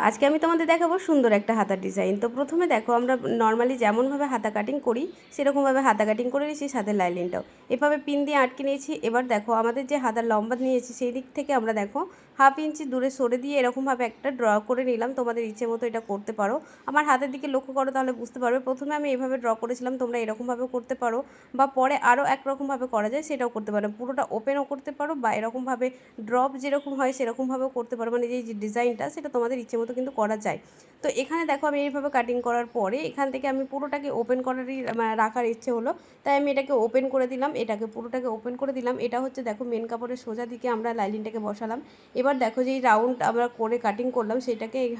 আজকে আমি তোমাদের দেখাবো সুন্দর একটা হাতার ডিজাইন। তো প্রথমে দেখো আমরা নর্মালি যেমনভাবে হাতা কাটিং করি সেরকমভাবে হাতা কাটিং করে নিয়েছি, সাথে লাইলিনটাও এভাবে পিন দিয়ে আটকে নিয়েছি। এবার দেখো আমাদের যে হাতার লম্বা নিয়েছি সেই দিক থেকে আমরা দেখো 1/2 ইঞ্চি দূরে সরে দিয়ে এরকমভাবে একটা ড্র করে নিলাম। তোমাদের ইচ্ছে মতো এটা করতে পারো। আমার হাতের দিকে লক্ষ্য করো তাহলে বুঝতে পারবে। প্রথমে আমি এভাবে ড্র করেছিলাম, তোমরা এরকমভাবেও করতে পারো বা পরে আরও একরকমভাবে করা যায় সেটাও করতে পারো। পুরোটা ওপেনও করতে পারো বা এরকমভাবে ড্রপ যেরকম হয় সেরকমভাবেও করতে পারো, মানে যে ডিজাইনটা সেটা তোমাদের ইচ্ছে মতো কিন্তু করা যায়। তো এখানে দেখো আমি এইভাবে কাটিং করার পরে এখান থেকে আমি পুরোটাকে ওপেন করারই রাখার ইচ্ছে হলো, তাই আমি এটাকে ওপেন করে দিলাম, এটাকে পুরোটাকে ওপেন করে দিলাম। এটা হচ্ছে দেখো মেন কাপড়ের সোজা দিকে আমরা লাইলিনটাকে বসালাম। এবার দেখো যে এই রাউন্ড আমরা করে কাটিং করলাম সেটাকে এই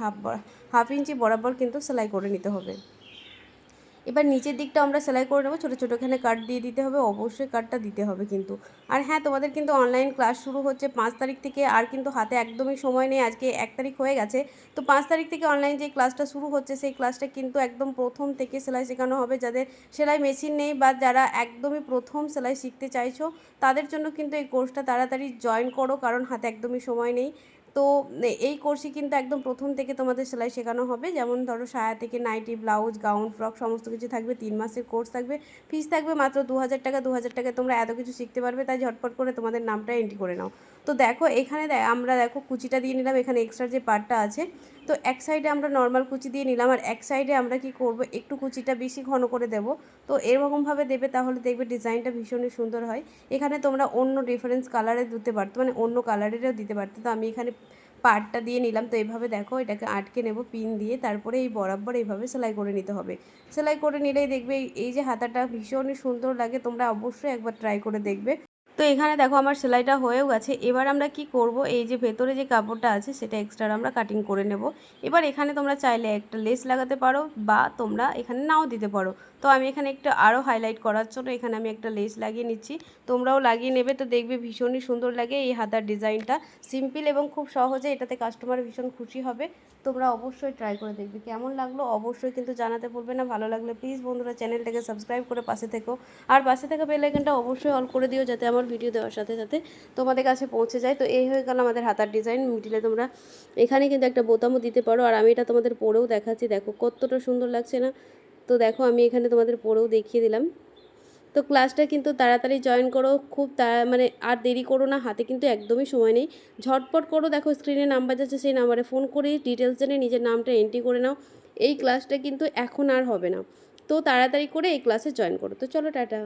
হাফ ইঞ্চি বরাবর কিন্তু সেলাই করে নিতে হবে। এবার নিচের দিকটা আমরা সেলাই করে নেবো, ছোটো ছোটো এখানে কাট দিয়ে দিতে হবে, অবশ্যই কাটটা দিতে হবে কিন্তু। আর হ্যাঁ, তোমাদের কিন্তু অনলাইন ক্লাস শুরু হচ্ছে 5 তারিখ থেকে, আর কিন্তু হাতে একদমই সময় নেই, আজকে 1 তারিখ হয়ে গেছে। তো 5 তারিখ থেকে অনলাইন যে ক্লাসটা শুরু হচ্ছে সেই ক্লাসটা কিন্তু একদম প্রথম থেকে সেলাই শেখানো হবে। যাদের সেলাই মেশিন নেই বা যারা একদমই প্রথম সেলাই শিখতে চাইছো তাদের জন্য কিন্তু এই কোর্সটা তাড়াতাড়ি জয়েন করো, কারণ হাতে একদমই সময় নেই। তো এই কোর্সে কিন্তু একদম প্রথম থেকে তোমাদের সেলাই শেখানো হবে। যেমন ধরো সায়া থেকে নাইটি, ব্লাউজ, গাউন, ফ্রক সমস্ত কিছু থাকবে। 3 মাসের কোর্স থাকবে। ফিস থাকবে মাত্র 2000 টাকা। 2000 টাকায় তোমরা এত কিছু শিখতে পারবে, তাই ঝটপট করে তোমাদের নামটা এন্ট্রি করে নাও। তো দেখো এখানে আমরা দেখো কুচিটা দিয়ে নিলাম, এখানে এক্সট্রা যে পার্টটা আছে। তো এক সাইডে আমরা নর্মাল কুচি দিয়ে নিলাম, আর এক সাইডে আমরা কি করব, একটু কুচিটা বেশি ঘন করে দেব। তো এরকমভাবে দেবে, তাহলে দেখবে ডিজাইনটা ভীষণই সুন্দর হয়। এখানে তোমরা অন্য ডিফারেন্স কালারে দিতে পারতো, মানে অন্য কালারেরও দিতে পারতো। তো আমি এখানে পাড়টা দিয়ে নিলাম। তো এইভাবে দেখো এটাকে আটকে নেব পিন দিয়ে, তারপরে এই বরাবর এইভাবে সেলাই করে নিতে হবে। সেলাই করে নিলেই দেখবে এই যে হাতাটা ভীষণই সুন্দর লাগে। তোমরা অবশ্যই একবার ট্রাই করে দেখবে। তো এখানে দেখো আমার সেলাইটা হয়েও গেছে। এবার আমরা কি করব, এই যে ভেতরে যে কাপড়টা আছে সেটা এক্সট্রা আমরা কাটিং করে নেব। এবার এখানে তোমরা চাইলে একটা লেস লাগাতে পারো বা তোমরা এখানে নাও দিতে পারো। তো আমি এখানে একটু আরও হাইলাইট করার জন্য এখানে আমি একটা লেস লাগিয়ে নিচ্ছি। তোমরাও লাগিয়ে নেবে, তো দেখবে ভীষণই সুন্দর লাগে এই হাতার ডিজাইনটা। সিম্পল এবং খুব সহজে, এটাতে কাস্টমার ভীষণ খুশি হবে। তোমরা অবশ্যই ট্রাই করে দেখবে। কেমন লাগলো অবশ্যই কিন্তু জানাতে ভুলবে না। ভালো লাগলে প্লিজ বন্ধুরা চ্যানেলটাকে সাবস্ক্রাইব করে পাশে থেকো। আর পাশে থাকা বেল আইকনটা অবশ্যই অল করে দিও, যাতে আমার ভিডিও দেওয়ার সাথে সাথে তোমাদের কাছে পৌঁছে যায়। তো এই হয়ে গেল আমাদের হাতার ডিজাইন। মিডিলে তোমরা এখানে কিন্তু একটা বোতামও দিতে পারো, আর আমি এটা তোমাদের পরেও দেখাচ্ছি। দেখো কতটা সুন্দর লাগছে না? তো দেখো আমি এখানে তোমাদের পরেও দেখিয়ে দিলাম। তো ক্লাসটা কিন্তু তাড়াতাড়ি জয়েন করো, খুব মানে আর দেরি করো না, হাতে কিন্তু একদমই সময় নেই। ঝটপট করো, দেখো স্ক্রিনে নাম্বার যাচ্ছে, সেই নাম্বারে ফোন করে ডিটেলস জেনে নিজের নামটা এন্ট্রি করে নাও। এই ক্লাসটা কিন্তু এখন আর হবে না, তো তাড়াতাড়ি করে এই ক্লাসে জয়েন করো। তো চলো টাটা।